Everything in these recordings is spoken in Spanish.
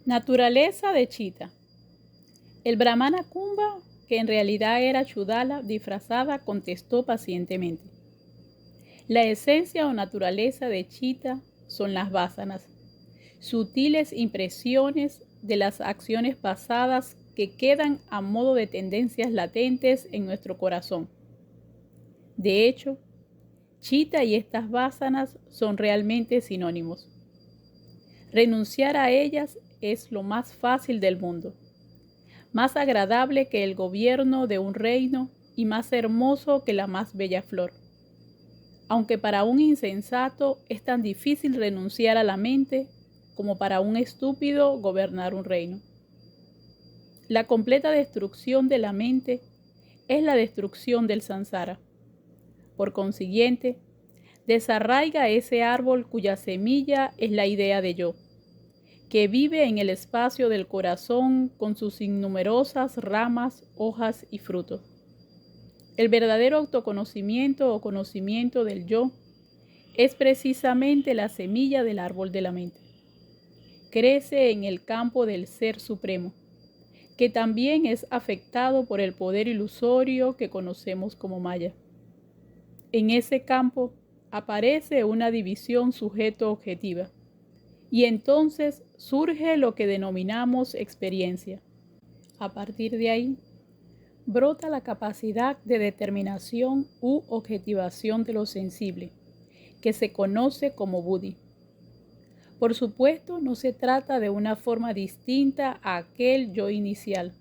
Naturaleza de Chita. El brahmana Kumbha, que en realidad era Chudala disfrazada, contestó pacientemente. La esencia o naturaleza de Chita son las vásanas, sutiles impresiones de las acciones pasadas que quedan a modo de tendencias latentes en nuestro corazón. De hecho, Chita y estas vásanas son realmente sinónimos. Renunciar a ellas es lo más fácil del mundo, más agradable que el gobierno de un reino y más hermoso que la más bella flor. Aunque para un insensato es tan difícil renunciar a la mente como para un estúpido gobernar un reino. La completa destrucción de la mente es la destrucción del samsara. Por consiguiente, desarraiga ese árbol cuya semilla es la idea de yo, que vive en el espacio del corazón con sus innumerosas ramas, hojas y frutos. El verdadero autoconocimiento o conocimiento del yo es precisamente la semilla del árbol de la mente. Crece en el campo del Ser Supremo, que también es afectado por el poder ilusorio que conocemos como Maya. En ese campo aparece una división sujeto-objetiva, y entonces surge lo que denominamos experiencia. A partir de ahí, brota la capacidad de determinación u objetivación de lo sensible, que se conoce como buddhi. Por supuesto, no se trata de una forma distinta a aquel yo inicial,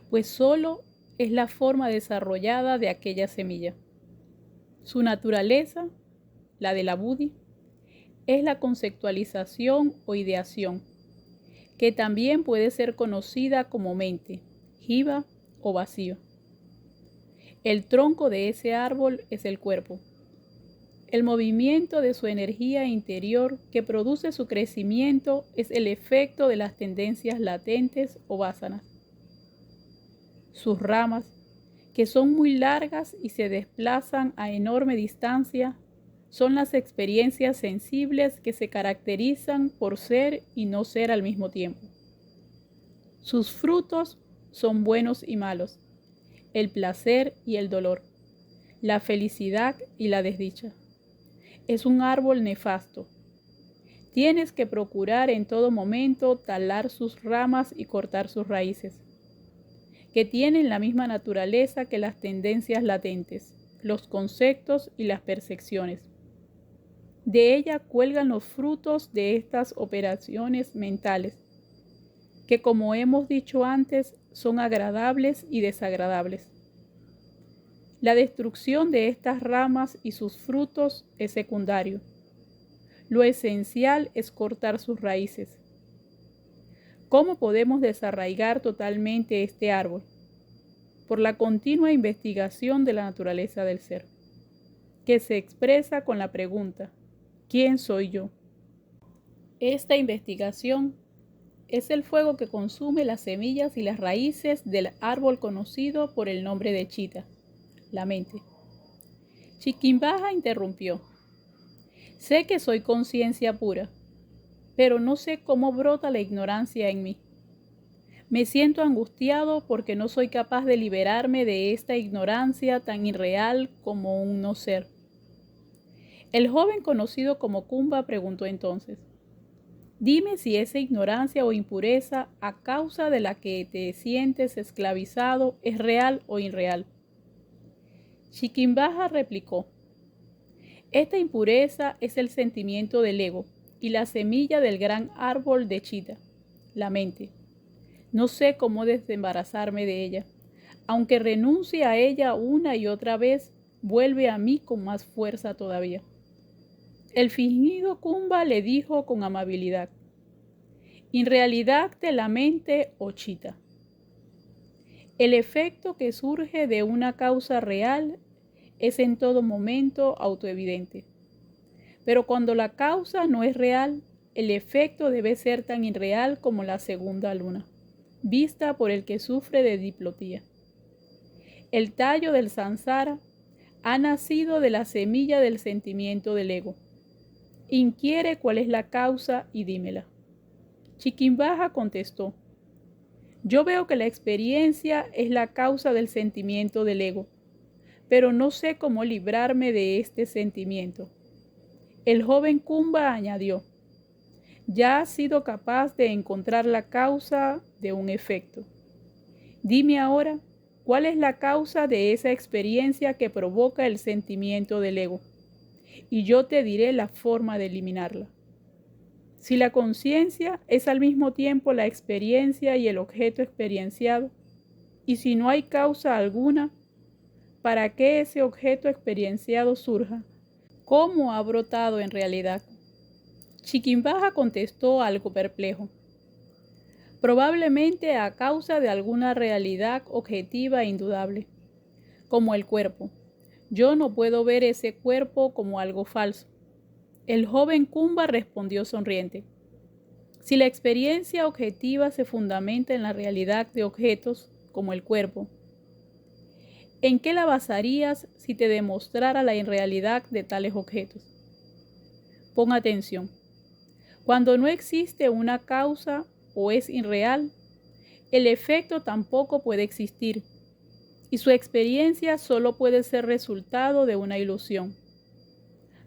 pues solo es la forma desarrollada de aquella semilla. Su naturaleza, la de la buddhi, es la conceptualización o ideación, que también puede ser conocida como mente, jiva o vacío. El tronco de ese árbol es el cuerpo. El movimiento de su energía interior que produce su crecimiento es el efecto de las tendencias latentes o vásanas. Sus ramas, que son muy largas y se desplazan a enorme distancia, son las experiencias sensibles que se caracterizan por ser y no ser al mismo tiempo. Sus frutos son buenos y malos, el placer y el dolor, la felicidad y la desdicha. Es un árbol nefasto. Tienes que procurar en todo momento talar sus ramas y cortar sus raíces, que tienen la misma naturaleza que las tendencias latentes, los conceptos y las percepciones. De ella cuelgan los frutos de estas operaciones mentales, que como hemos dicho antes, son agradables y desagradables. La destrucción de estas ramas y sus frutos es secundario. Lo esencial es cortar sus raíces. ¿Cómo podemos desarraigar totalmente este árbol? Por la continua investigación de la naturaleza del ser, que se expresa con la pregunta, ¿quién soy yo? Esta investigación es el fuego que consume las semillas y las raíces del árbol conocido por el nombre de Chita, la mente. Chiquimbaja interrumpió. Sé que soy conciencia pura, pero no sé cómo brota la ignorancia en mí. Me siento angustiado porque no soy capaz de liberarme de esta ignorancia tan irreal como un no ser. El joven conocido como Kumbha preguntó entonces, dime si esa ignorancia o impureza a causa de la que te sientes esclavizado es real o irreal. Chiquimbaja replicó, esta impureza es el sentimiento del ego y la semilla del gran árbol de Chita, la mente. No sé cómo desembarazarme de ella. Aunque renuncie a ella una y otra vez, vuelve a mí con más fuerza todavía. El fingido Kumbha le dijo con amabilidad, en realidad de la mente o Chita. El efecto que surge de una causa real es en todo momento autoevidente. Pero cuando la causa no es real, el efecto debe ser tan irreal como la segunda luna, vista por el que sufre de diplotía. El tallo del samsara ha nacido de la semilla del sentimiento del ego. Inquiere cuál es la causa y dímela. Chiquimbaja contestó: yo veo que la experiencia es la causa del sentimiento del ego, pero no sé cómo librarme de este sentimiento. El joven Kumba añadió: ya has sido capaz de encontrar la causa de un efecto. Dime ahora, ¿cuál es la causa de esa experiencia que provoca el sentimiento del ego? Y yo te diré la forma de eliminarla. Si la conciencia es al mismo tiempo la experiencia y el objeto experienciado, y si no hay causa alguna para que ese objeto experienciado surja, ¿cómo ha brotado en realidad? Chiquimbaja contestó algo perplejo: probablemente a causa de alguna realidad objetiva e indudable, como el cuerpo. Yo no puedo ver ese cuerpo como algo falso. El joven Kumba respondió sonriente: si la experiencia objetiva se fundamenta en la realidad de objetos, como el cuerpo, ¿en qué la basarías si te demostrara la irrealidad de tales objetos? Pon atención. Cuando no existe una causa o es irreal, el efecto tampoco puede existir, y su experiencia solo puede ser resultado de una ilusión.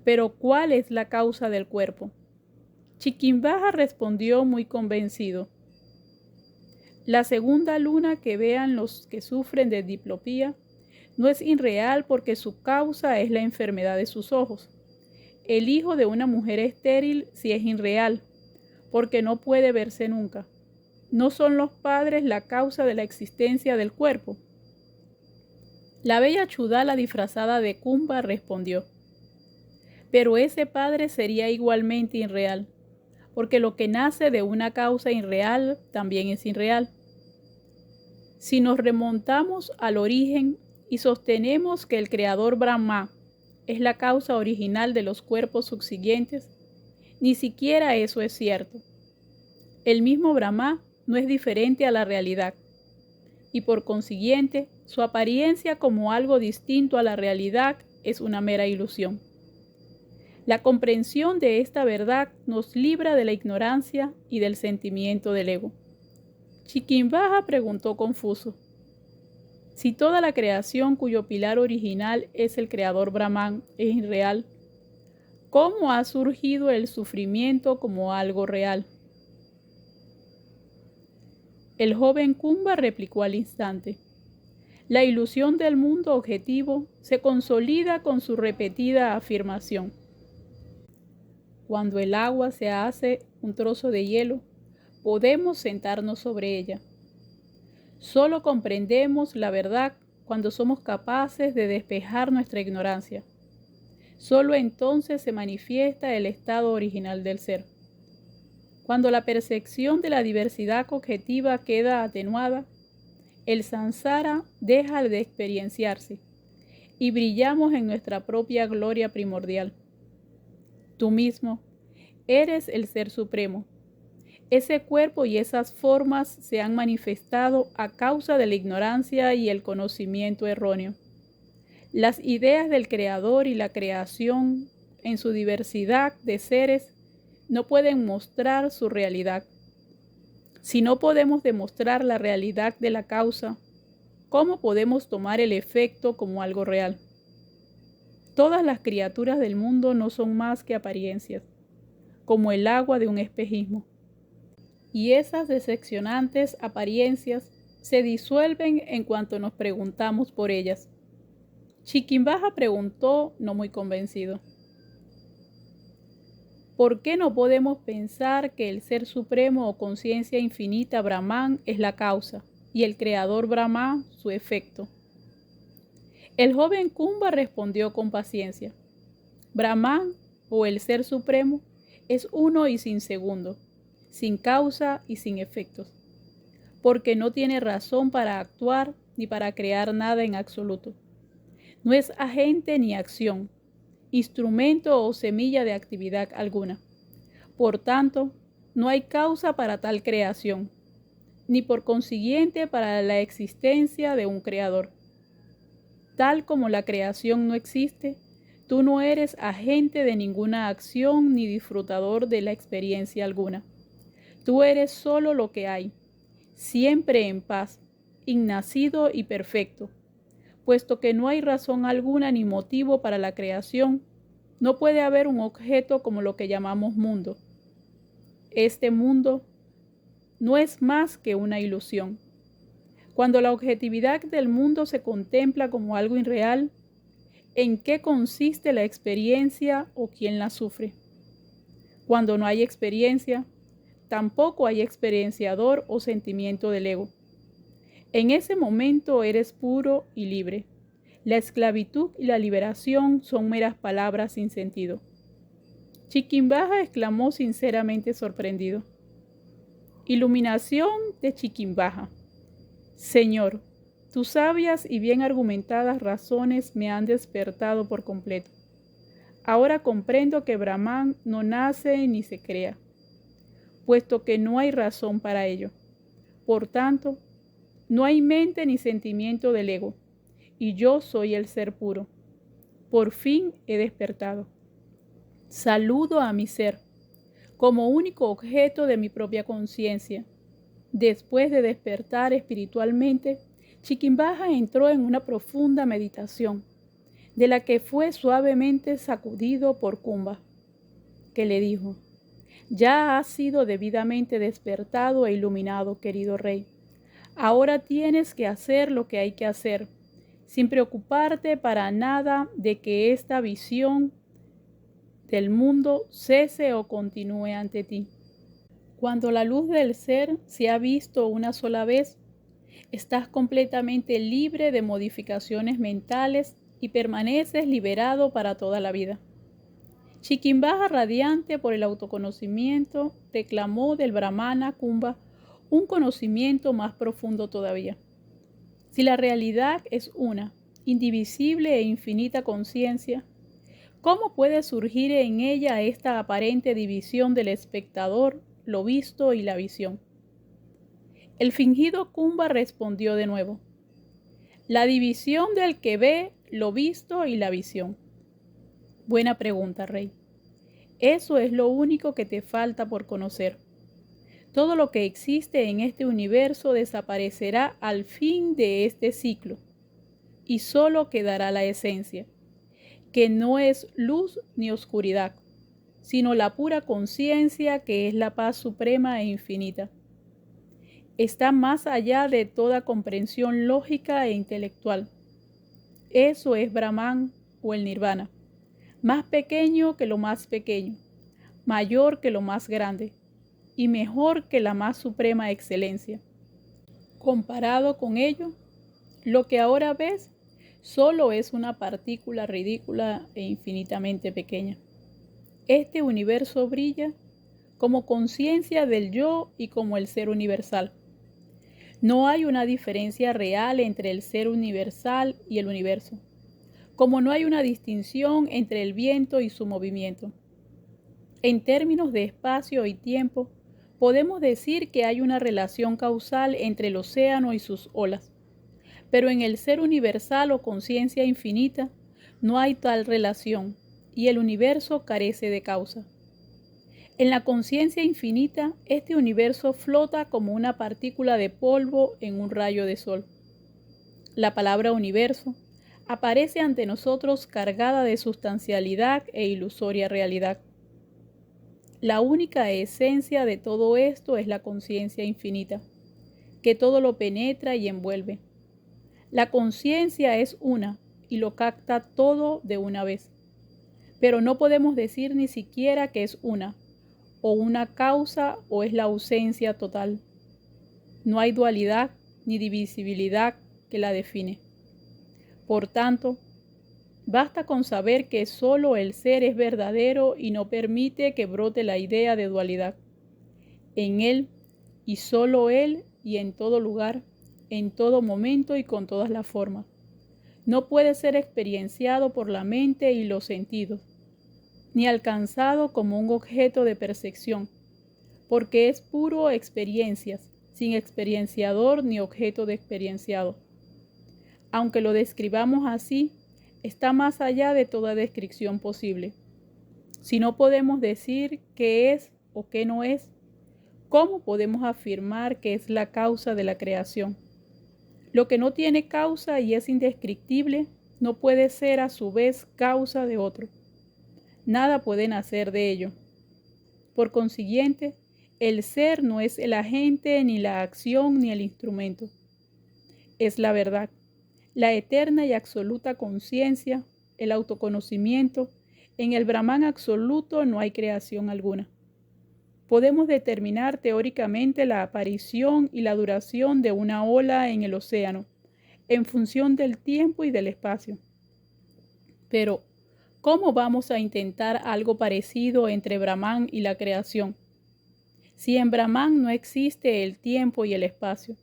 Pero ¿cuál es la causa del cuerpo? Chiquimbaja respondió muy convencido: la segunda luna que vean los que sufren de diplopía no es irreal porque su causa es la enfermedad de sus ojos. El hijo de una mujer estéril sí es irreal, porque no puede verse nunca. ¿No son los padres la causa de la existencia del cuerpo? La bella Chudala disfrazada de Kumba respondió: pero ese padre sería igualmente irreal, porque lo que nace de una causa irreal también es irreal. Si nos remontamos al origen y sostenemos que el creador Brahma es la causa original de los cuerpos subsiguientes, ni siquiera eso es cierto. El mismo Brahma no es diferente a la realidad, y por consiguiente, su apariencia como algo distinto a la realidad es una mera ilusión. La comprensión de esta verdad nos libra de la ignorancia y del sentimiento del ego. Chiquimbaja preguntó confuso: si toda la creación cuyo pilar original es el creador Brahman es irreal, ¿cómo ha surgido el sufrimiento como algo real? El joven Kumba replicó al instante: la ilusión del mundo objetivo se consolida con su repetida afirmación. Cuando el agua se hace un trozo de hielo, podemos sentarnos sobre ella. Solo comprendemos la verdad cuando somos capaces de despejar nuestra ignorancia. Solo entonces se manifiesta el estado original del ser. Cuando la percepción de la diversidad objetiva queda atenuada, el samsara deja de experienciarse y brillamos en nuestra propia gloria primordial. Tú mismo eres el Ser Supremo. Ese cuerpo y esas formas se han manifestado a causa de la ignorancia y el conocimiento erróneo. Las ideas del Creador y la creación, en su diversidad de seres, no pueden mostrar su realidad. Si no podemos demostrar la realidad de la causa, ¿cómo podemos tomar el efecto como algo real? Todas las criaturas del mundo no son más que apariencias, como el agua de un espejismo. Y esas decepcionantes apariencias se disuelven en cuanto nos preguntamos por ellas. Chiquimbaja preguntó, no muy convencido: ¿por qué no podemos pensar que el Ser Supremo o conciencia infinita Brahman es la causa y el creador Brahma su efecto? El joven Kumba respondió con paciencia: Brahman o el Ser Supremo es uno y sin segundo, sin causa y sin efectos, porque no tiene razón para actuar ni para crear nada en absoluto. No es agente ni acción, instrumento o semilla de actividad alguna. Por tanto, no hay causa para tal creación, ni por consiguiente para la existencia de un creador. Tal como la creación no existe, tú no eres agente de ninguna acción ni disfrutador de la experiencia alguna. Tú eres solo lo que hay, siempre en paz, innacido y perfecto. Puesto que no hay razón alguna ni motivo para la creación, no puede haber un objeto como lo que llamamos mundo. Este mundo no es más que una ilusión. Cuando la objetividad del mundo se contempla como algo irreal, ¿en qué consiste la experiencia o quién la sufre? Cuando no hay experiencia, tampoco hay experienciador o sentimiento del ego. En ese momento eres puro y libre. La esclavitud y la liberación son meras palabras sin sentido. Chiquimbaja exclamó sinceramente sorprendido. Iluminación de Chiquimbaja. Señor, tus sabias y bien argumentadas razones me han despertado por completo. Ahora comprendo que Brahman no nace ni se crea, puesto que no hay razón para ello. Por tanto, no hay mente ni sentimiento del ego, y yo soy el ser puro. Por fin he despertado. Saludo a mi ser, como único objeto de mi propia conciencia. Después de despertar espiritualmente, Chiquimbaja entró en una profunda meditación, de la que fue suavemente sacudido por Kumba, que le dijo: ya has sido debidamente despertado e iluminado, querido rey. Ahora tienes que hacer lo que hay que hacer, sin preocuparte para nada de que esta visión del mundo cese o continúe ante ti. Cuando la luz del ser se ha visto una sola vez, estás completamente libre de modificaciones mentales y permaneces liberado para toda la vida. Chiquimbaja, radiante por el autoconocimiento, reclamó del Brahmana Kumba un conocimiento más profundo todavía. Si la realidad es una, indivisible e infinita conciencia, ¿cómo puede surgir en ella esta aparente división del espectador, lo visto y la visión? El fingido Kumba respondió de nuevo: la división del que ve, lo visto y la visión. Buena pregunta, rey. Eso es lo único que te falta por conocer. Todo lo que existe en este universo desaparecerá al fin de este ciclo, y solo quedará la esencia, que no es luz ni oscuridad, sino la pura conciencia, que es la paz suprema e infinita. Está más allá de toda comprensión lógica e intelectual. Eso es Brahman o el Nirvana, más pequeño que lo más pequeño, mayor que lo más grande y mejor que la más suprema excelencia. Comparado con ello, lo que ahora ves solo es una partícula ridícula e infinitamente pequeña. Este universo brilla como conciencia del yo y como el ser universal. No hay una diferencia real entre el ser universal y el universo, como no hay una distinción entre el viento y su movimiento. En términos de espacio y tiempo, podemos decir que hay una relación causal entre el océano y sus olas, pero en el ser universal o conciencia infinita no hay tal relación y el universo carece de causa. En la conciencia infinita, este universo flota como una partícula de polvo en un rayo de sol. La palabra universo aparece ante nosotros cargada de sustancialidad e ilusoria realidad. La única esencia de todo esto es la conciencia infinita, que todo lo penetra y envuelve. La conciencia es una y lo capta todo de una vez, pero no podemos decir ni siquiera que es o una causa o es la ausencia total. No hay dualidad ni divisibilidad que la define. Por tanto, basta con saber que solo el ser es verdadero y no permite que brote la idea de dualidad. En él, y solo él, y en todo lugar, en todo momento y con todas las formas. No puede ser experienciado por la mente y los sentidos, ni alcanzado como un objeto de percepción, porque es puro experiencias, sin experienciador ni objeto de experienciado. Aunque lo describamos así, está más allá de toda descripción posible. Si no podemos decir qué es o qué no es, ¿cómo podemos afirmar que es la causa de la creación? Lo que no tiene causa y es indescriptible no puede ser a su vez causa de otro. Nada puede nacer de ello. Por consiguiente, el ser no es el agente, ni la acción, ni el instrumento. Es la verdad, la eterna y absoluta conciencia, el autoconocimiento. En el Brahman absoluto no hay creación alguna. Podemos determinar teóricamente la aparición y la duración de una ola en el océano, en función del tiempo y del espacio. Pero, ¿cómo vamos a intentar algo parecido entre Brahman y la creación? Si en Brahman no existe el tiempo y el espacio.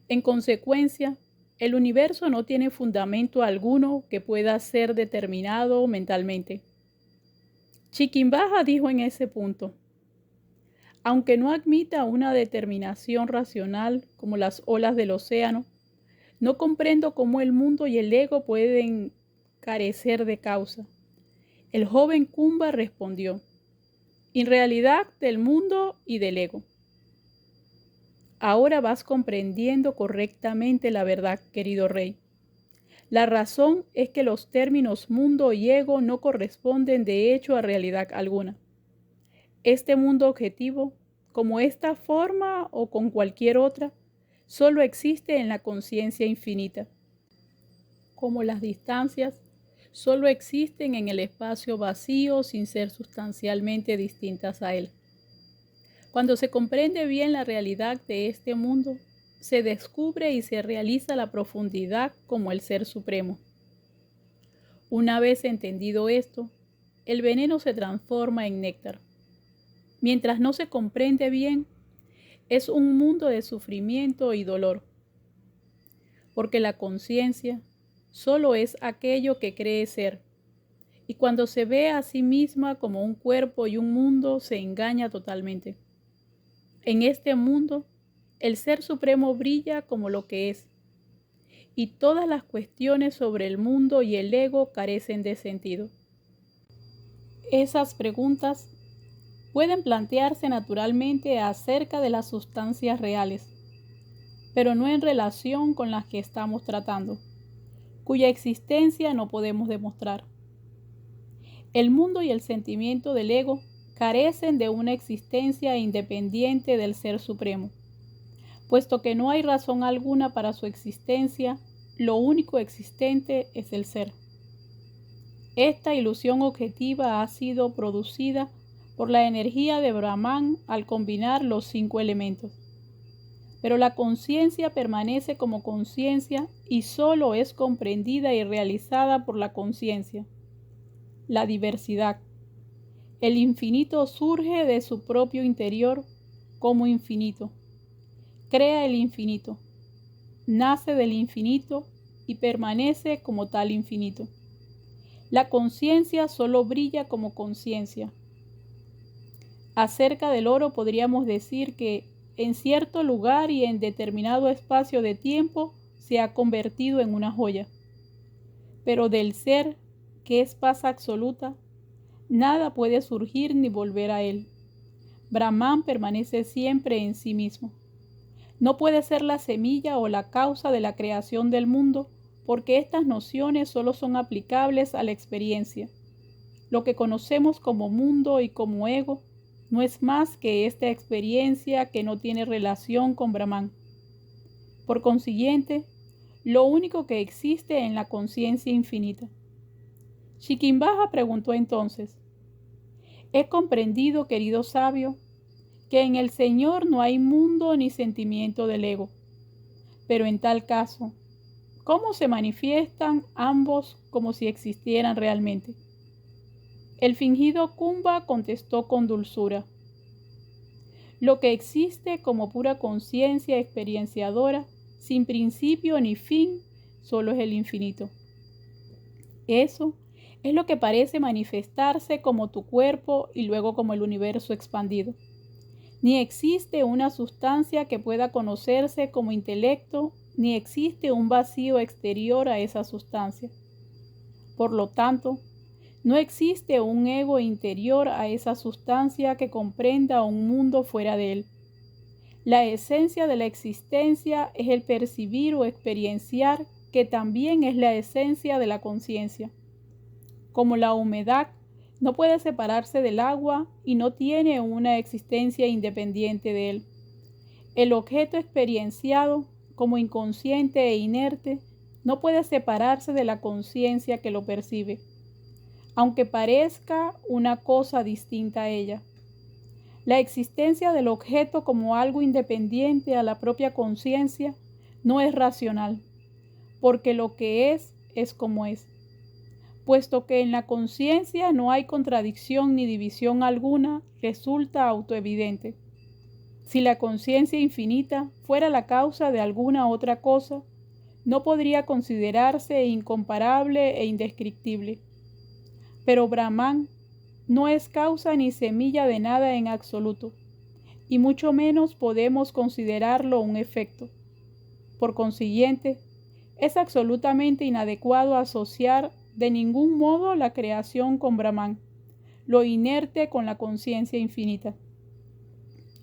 En consecuencia, el universo no tiene fundamento alguno que pueda ser determinado mentalmente. Chiquimbaja dijo en ese punto: aunque no admita una determinación racional como las olas del océano, no comprendo cómo el mundo y el ego pueden carecer de causa. El joven Kumba respondió: en realidad del mundo y del ego. Ahora vas comprendiendo correctamente la verdad, querido rey. La razón es que los términos mundo y ego no corresponden de hecho a realidad alguna. Este mundo objetivo, como esta forma o con cualquier otra, solo existe en la conciencia infinita. Como las distancias, solo existen en el espacio vacío sin ser sustancialmente distintas a él. Cuando se comprende bien la realidad de este mundo, se descubre y se realiza la profundidad como el Ser Supremo. Una vez entendido esto, el veneno se transforma en néctar. Mientras no se comprende bien, es un mundo de sufrimiento y dolor, porque la conciencia solo es aquello que cree ser, y cuando se ve a sí misma como un cuerpo y un mundo, se engaña totalmente. En este mundo, el Ser Supremo brilla como lo que es, y todas las cuestiones sobre el mundo y el ego carecen de sentido. Esas preguntas pueden plantearse naturalmente acerca de las sustancias reales, pero no en relación con las que estamos tratando, cuya existencia no podemos demostrar. El mundo y el sentimiento del ego carecen de una existencia independiente del Ser Supremo. Puesto que no hay razón alguna para su existencia, lo único existente es el ser. Esta ilusión objetiva ha sido producida por la energía de Brahman al combinar los 5 elementos. Pero la conciencia permanece como conciencia y solo es comprendida y realizada por la conciencia. La diversidad. El infinito surge de su propio interior como infinito. Crea el infinito, nace del infinito y permanece como tal infinito. La conciencia solo brilla como conciencia. Acerca del oro podríamos decir que en cierto lugar y en determinado espacio de tiempo se ha convertido en una joya. Pero del ser, que es paz absoluta, nada puede surgir ni volver a él. Brahman permanece siempre en sí mismo. No puede ser la semilla o la causa de la creación del mundo, porque estas nociones solo son aplicables a la experiencia. Lo que conocemos como mundo y como ego no es más que esta experiencia que no tiene relación con Brahman. Por consiguiente, lo único que existe en la conciencia infinita. Chiquimbaja preguntó entonces: he comprendido, querido sabio, que en el Señor no hay mundo ni sentimiento del ego. Pero en tal caso, ¿cómo se manifiestan ambos como si existieran realmente? El fingido Kumba contestó con dulzura: lo que existe como pura conciencia experienciadora, sin principio ni fin, solo es el infinito. Eso es lo que parece manifestarse como tu cuerpo y luego como el universo expandido. Ni existe una sustancia que pueda conocerse como intelecto, ni existe un vacío exterior a esa sustancia. Por lo tanto, no existe un ego interior a esa sustancia que comprenda un mundo fuera de él. La esencia de la existencia es el percibir o experienciar, que también es la esencia de la conciencia. Como la humedad no puede separarse del agua y no tiene una existencia independiente de él. El objeto experienciado, como inconsciente e inerte, no puede separarse de la conciencia que lo percibe, aunque parezca una cosa distinta a ella. La existencia del objeto como algo independiente a la propia conciencia no es racional, porque lo que es como es. Puesto que en la conciencia no hay contradicción ni división alguna, resulta autoevidente. Si la conciencia infinita fuera la causa de alguna otra cosa, no podría considerarse incomparable e indescriptible. Pero Brahman no es causa ni semilla de nada en absoluto, y mucho menos podemos considerarlo un efecto. Por consiguiente, es absolutamente inadecuado asociar de ningún modo la creación con Brahman, lo inerte con la conciencia infinita.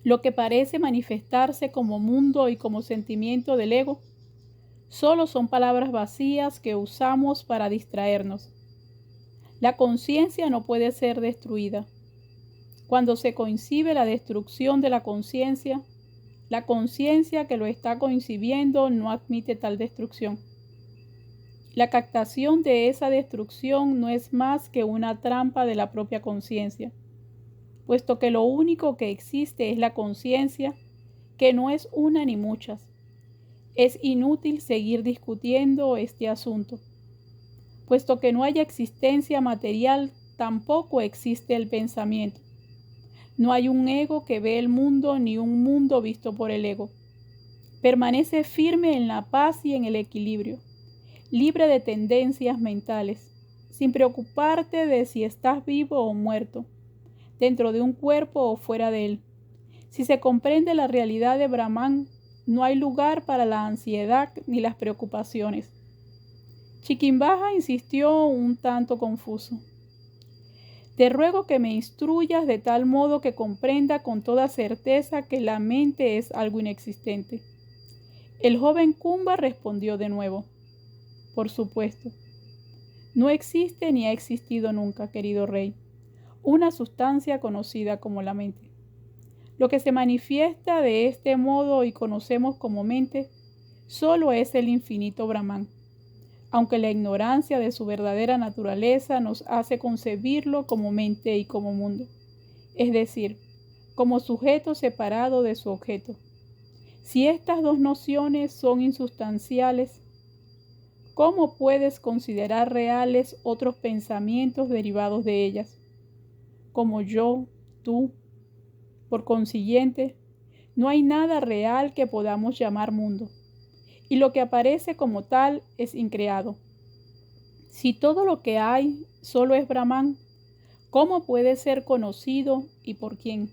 Lo que parece manifestarse como mundo y como sentimiento del ego, solo son palabras vacías que usamos para distraernos. La conciencia no puede ser destruida. Cuando se concibe la destrucción de la conciencia que lo está concibiendo no admite tal destrucción. La captación de esa destrucción no es más que una trampa de la propia conciencia, puesto que lo único que existe es la conciencia, que no es una ni muchas. Es inútil seguir discutiendo este asunto. Puesto que no haya existencia material, tampoco existe el pensamiento. No hay un ego que ve el mundo ni un mundo visto por el ego. Permanece firme en la paz y en el equilibrio, libre de tendencias mentales, sin preocuparte de si estás vivo o muerto, dentro de un cuerpo o fuera de él. Si se comprende la realidad de Brahman, no hay lugar para la ansiedad ni las preocupaciones. Chiquimbaja insistió un tanto confuso. Te ruego que me instruyas de tal modo que comprenda con toda certeza que la mente es algo inexistente. El joven Kumba respondió de nuevo. Por supuesto. No existe ni ha existido nunca, querido rey, una sustancia conocida como la mente. Lo que se manifiesta de este modo y conocemos como mente, solo es el infinito Brahman, aunque la ignorancia de su verdadera naturaleza nos hace concebirlo como mente y como mundo, es decir, como sujeto separado de su objeto. Si estas dos nociones son insustanciales, ¿cómo puedes considerar reales otros pensamientos derivados de ellas, como yo, tú? Por consiguiente, no hay nada real que podamos llamar mundo, y lo que aparece como tal es increado. Si todo lo que hay solo es Brahman, ¿cómo puede ser conocido y por quién?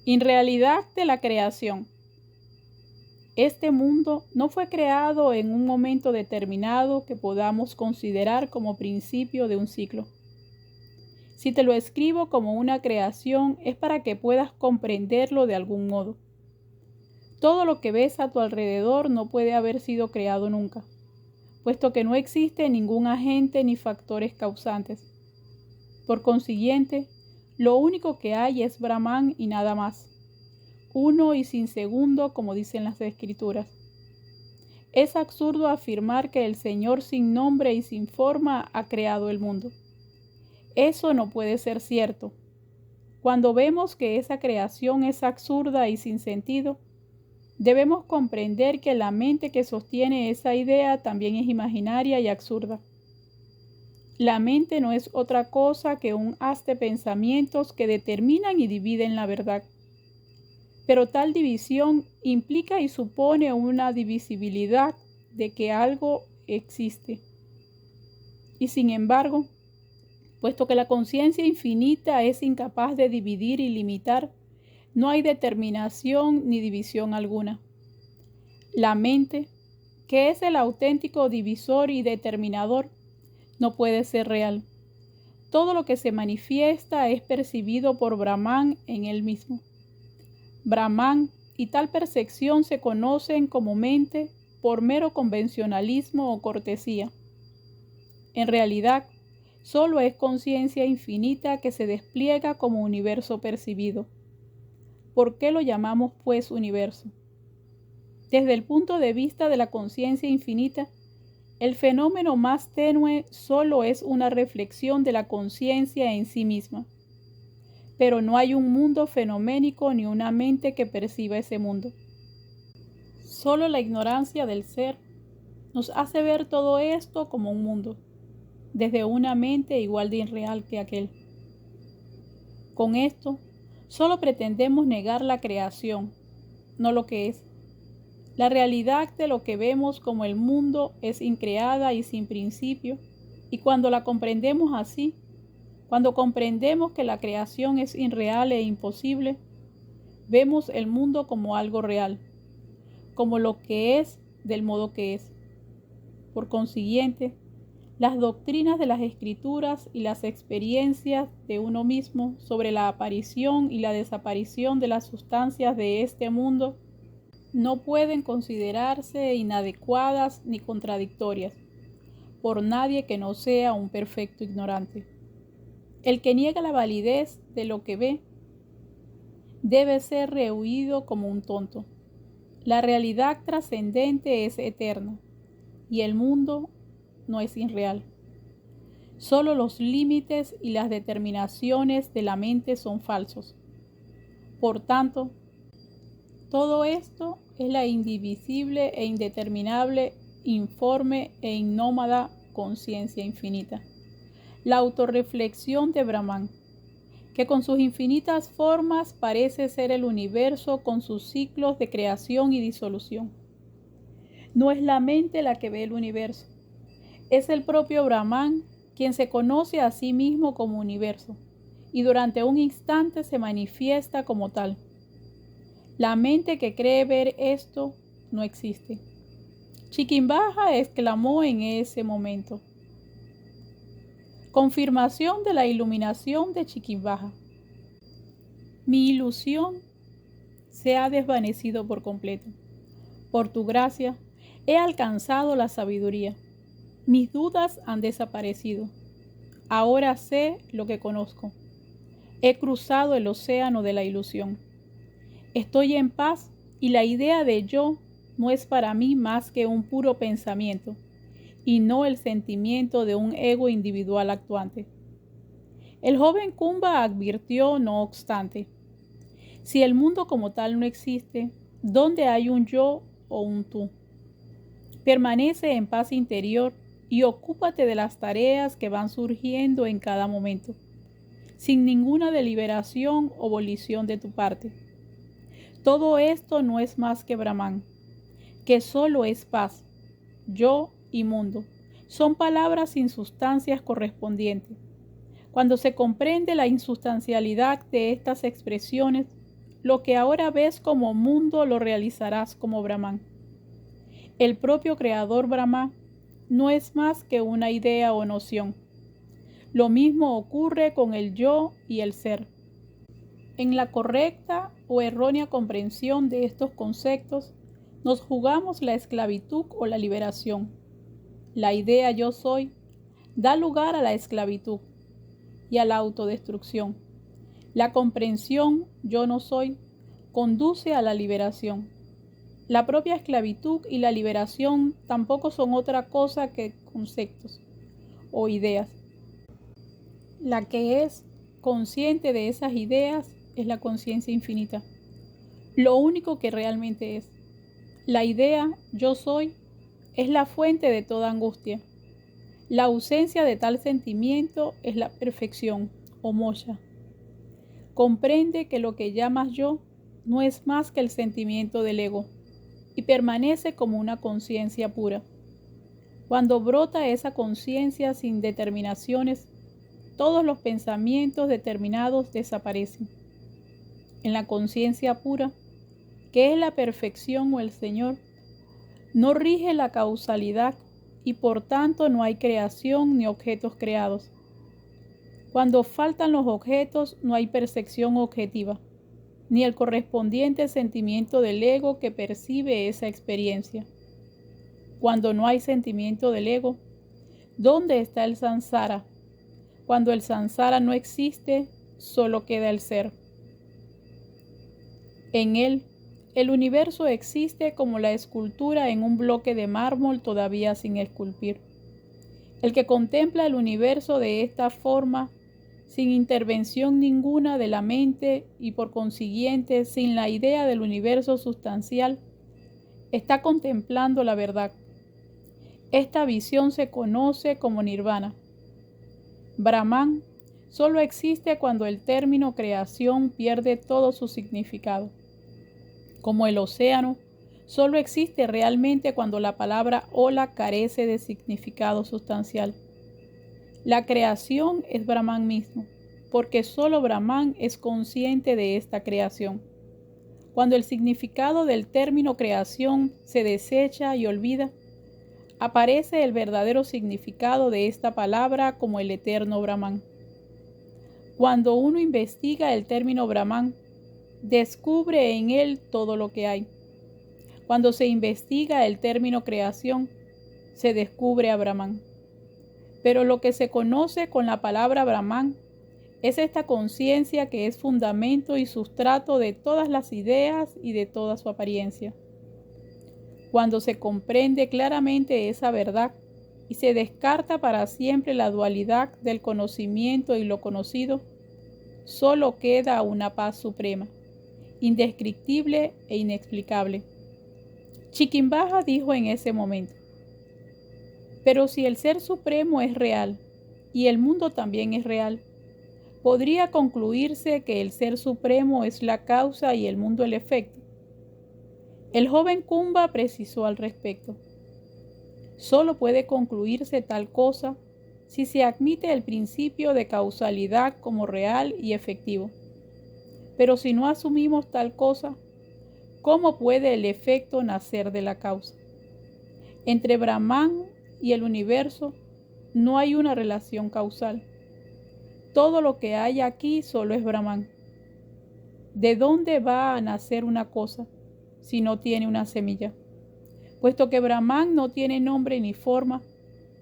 En realidad de la creación. Este mundo no fue creado en un momento determinado que podamos considerar como principio de un ciclo. Si te lo escribo como una creación es para que puedas comprenderlo de algún modo. Todo lo que ves a tu alrededor no puede haber sido creado nunca, puesto que no existe ningún agente ni factores causantes. Por consiguiente, lo único que hay es Brahman y nada más, uno y sin segundo, como dicen las Escrituras. Es absurdo afirmar que el Señor sin nombre y sin forma ha creado el mundo. Eso no puede ser cierto. Cuando vemos que esa creación es absurda y sin sentido, debemos comprender que la mente que sostiene esa idea también es imaginaria y absurda. La mente no es otra cosa que un haz de pensamientos que determinan y dividen la verdad. Pero tal división implica y supone una divisibilidad de que algo existe. Y sin embargo, puesto que la conciencia infinita es incapaz de dividir y limitar, no hay determinación ni división alguna. La mente, que es el auténtico divisor y determinador, no puede ser real. Todo lo que se manifiesta es percibido por Brahman en él mismo. Brahman y tal percepción se conocen comúnmente por mero convencionalismo o cortesía. En realidad, solo es conciencia infinita que se despliega como universo percibido. ¿Por qué lo llamamos, pues, universo? Desde el punto de vista de la conciencia infinita, el fenómeno más tenue solo es una reflexión de la conciencia en sí misma. Pero no hay un mundo fenoménico ni una mente que perciba ese mundo. Solo la ignorancia del ser nos hace ver todo esto como un mundo, desde una mente igual de irreal que aquel. Con esto, solo pretendemos negar la creación, no lo que es. La realidad de lo que vemos como el mundo es increada y sin principio, y cuando la comprendemos así, cuando comprendemos que la creación es irreal e imposible, vemos el mundo como algo real, como lo que es del modo que es. Por consiguiente, las doctrinas de las Escrituras y las experiencias de uno mismo sobre la aparición y la desaparición de las sustancias de este mundo no pueden considerarse inadecuadas ni contradictorias por nadie que no sea un perfecto ignorante. El que niega la validez de lo que ve debe ser rehuido como un tonto. La realidad trascendente es eterna y el mundo no es irreal. Solo los límites y las determinaciones de la mente son falsos. Por tanto, todo esto es la indivisible e indeterminable, informe e innómada conciencia infinita. La autorreflexión de Brahman, que con sus infinitas formas parece ser el universo con sus ciclos de creación y disolución. No es la mente la que ve el universo, es el propio Brahman quien se conoce a sí mismo como universo y durante un instante se manifiesta como tal. La mente que cree ver esto no existe. Chiquimbaja exclamó en ese momento. Confirmación de la iluminación de Chiquimbaja. Mi ilusión se ha desvanecido por completo. Por tu gracia, he alcanzado la sabiduría. Mis dudas han desaparecido. Ahora sé lo que conozco. He cruzado el océano de la ilusión. Estoy en paz y la idea de yo no es para mí más que un puro pensamiento y no el sentimiento de un ego individual actuante. El joven Kumba advirtió, no obstante, si el mundo como tal no existe, ¿dónde hay un yo o un tú? Permanece en paz interior y ocúpate de las tareas que van surgiendo en cada momento, sin ninguna deliberación o volición de tu parte. Todo esto no es más que Brahman, que solo es paz. Yo y mundo son palabras sin sustancias correspondientes. Cuando se comprende la insustancialidad de estas expresiones, lo que ahora ves como mundo lo realizarás como Brahman. El propio creador Brahma no es más que una idea o noción. Lo mismo ocurre con el yo y el ser. En la correcta o errónea comprensión de estos conceptos, nos jugamos la esclavitud o la liberación. La idea yo soy da lugar a la esclavitud y a la autodestrucción. La comprensión yo no soy conduce a la liberación. La propia esclavitud y la liberación tampoco son otra cosa que conceptos o ideas. La que es consciente de esas ideas es la conciencia infinita. Lo único que realmente es. La idea yo soy es la fuente de toda angustia. La ausencia de tal sentimiento es la perfección o moksha. Comprende que lo que llamas yo no es más que el sentimiento del ego y permanece como una conciencia pura. Cuando brota esa conciencia sin determinaciones, todos los pensamientos determinados desaparecen. En la conciencia pura, que es la perfección o el Señor, no rige la causalidad y por tanto no hay creación ni objetos creados. Cuando faltan los objetos no hay percepción objetiva. ni el correspondiente sentimiento del ego que percibe esa experiencia. Cuando no hay sentimiento del ego, ¿dónde está el samsara? Cuando el samsara no existe, solo queda el ser. En él, el universo existe como la escultura en un bloque de mármol todavía sin esculpir. El que contempla el universo de esta forma, sin intervención ninguna de la mente y por consiguiente sin la idea del universo sustancial, está contemplando la verdad. Esta visión se conoce como nirvana. Brahman solo existe cuando el término creación pierde todo su significado. Como el océano, solo existe realmente cuando la palabra ola carece de significado sustancial. La creación es Brahman mismo, porque solo Brahman es consciente de esta creación. Cuando el significado del término creación se desecha y olvida, aparece el verdadero significado de esta palabra como el eterno Brahman. Cuando uno investiga el término Brahman, descubre en él todo lo que hay. Cuando se investiga el término creación, se descubre a Brahman. Pero lo que se conoce con la palabra Brahman es esta conciencia que es fundamento y sustrato de todas las ideas y de toda su apariencia. Cuando se comprende claramente esa verdad y se descarta para siempre la dualidad del conocimiento y lo conocido, solo queda una paz suprema, indescriptible e inexplicable. Chiquimbaja dijo en ese momento: pero si el Ser Supremo es real y el mundo también es real, podría concluirse que el Ser Supremo es la causa y el mundo el efecto. El joven Kumba precisó al respecto: solo puede concluirse tal cosa si se admite el principio de causalidad como real y efectivo. Pero si no asumimos tal cosa, ¿cómo puede el efecto nacer de la causa? Entre Brahman y el universo no hay una relación causal. Todo lo que hay aquí solo es Brahman. ¿De dónde va a nacer una cosa si no tiene una semilla? Puesto que Brahman no tiene nombre ni forma,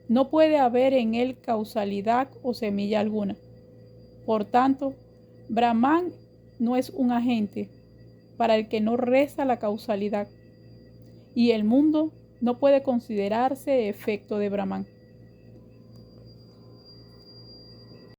no puede haber en él causalidad o semilla alguna. Por tanto, Brahman no es un agente para el que no reza la causalidad, y el mundo no puede considerarse efecto de Brahman.